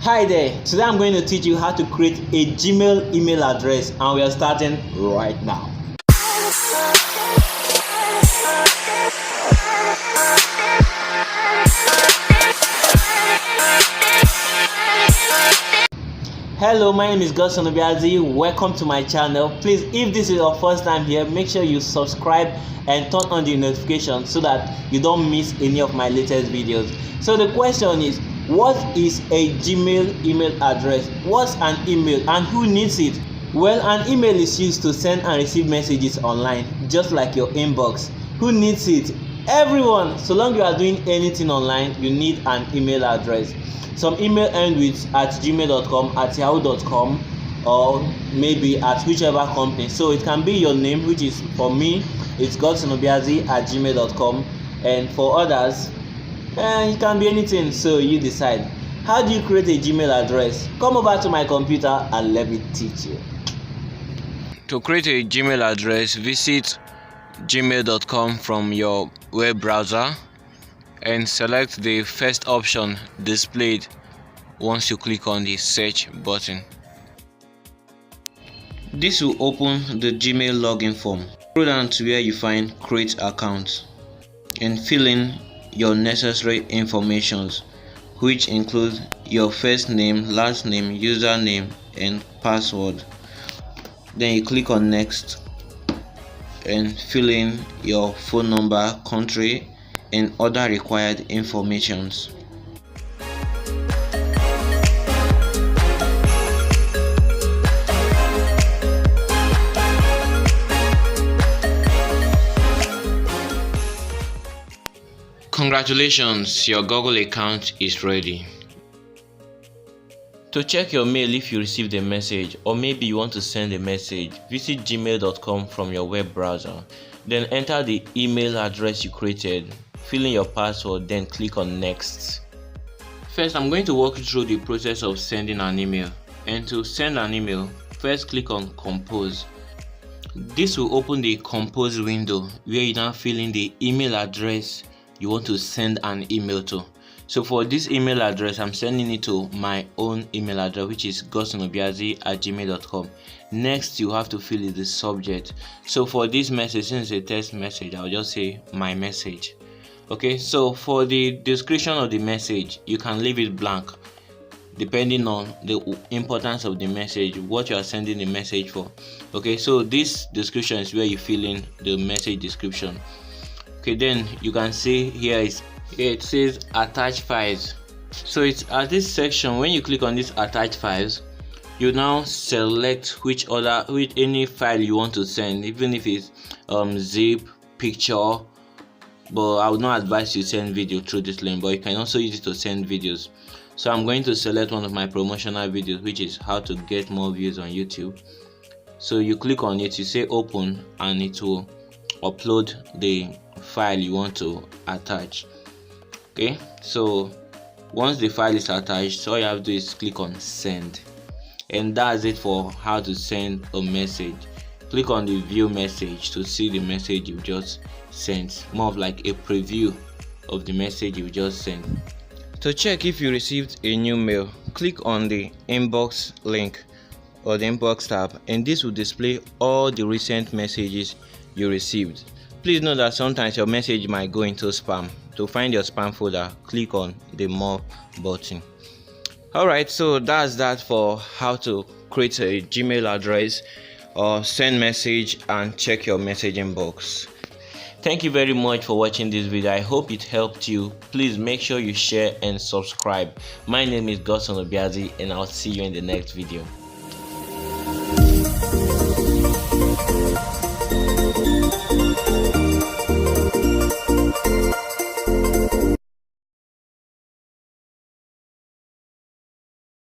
Hi there, today I'm going to teach you how to create a Gmail email address, and we are starting right now. Hello, my name is Godson Obiazi. Welcome to my channel. Please, if this is your first time here, make sure you subscribe and turn on the notification so that you don't miss any of my latest videos. So the question is, what is a Gmail email address? What's an email and who needs it? Well, an email is used to send and receive messages online, just like your inbox. Who needs it? Everyone. So long you are doing anything online, you need an email address. Some email end with @gmail.com, @yahoo.com, or maybe at whichever company. So it can be your name, which is, for me, it's godsonobyazi@gmail.com, and for others, it can be anything. So you decide. How do you create a Gmail address? Come over to my computer and let me teach you. To create a Gmail address, visit gmail.com from your web browser and select the first option displayed once you click on the search button. This will open the Gmail login form. Scroll down to where you find create account and fill in your necessary information, which include your first name, last name, username and password. Then you click on next and fill in your phone number, country and other required informations. Congratulations, your Google account is ready. To check your mail if you received a message, or maybe you want to send a message, visit gmail.com from your web browser. Then enter the email address you created, fill in your password, then click on next. First, I'm going to walk you through the process of sending an email. And to send an email, first click on compose. This will open the compose window where you now fill in the email address you want to send an email to. So for this email address, I'm sending it to my own email address, which is godsonobyazi@gmail.com. Next, you have to fill in the subject. So for this message, since it's a text message, I'll just say my message. Okay, so for the description of the message, you can leave it blank depending on the importance of the message, what you are sending the message for. Okay, so this description is where you fill in the message description. Okay, then you can see here it says attach files. So it's at this section. When you click on this attach files, you now select which any file you want to send, even if it's zip, picture, but I would not advise you send video through this link, but you can also use it to send videos. So I'm going to select one of my promotional videos, which is how to get more views on YouTube. So you click on it, you say open, and it will upload the file you want to attach. Okay, so once the file is attached, all you have to do is click on send, and that's it for how to send a message. Click on the view message to see the message you just sent, more of like a preview of the message you just sent. To check if you received a new mail, click on the inbox link or the inbox tab, and this will display all the recent messages you received. Please note that sometimes your message might go into spam. To find your spam folder, click on the more button. Alright, so that's that for how to create a Gmail address or send message and check your message inbox. Thank you very much for watching this video. I hope it helped you. Please make sure you share and subscribe. My name is Godson Obiazi, and I'll see you in the next video.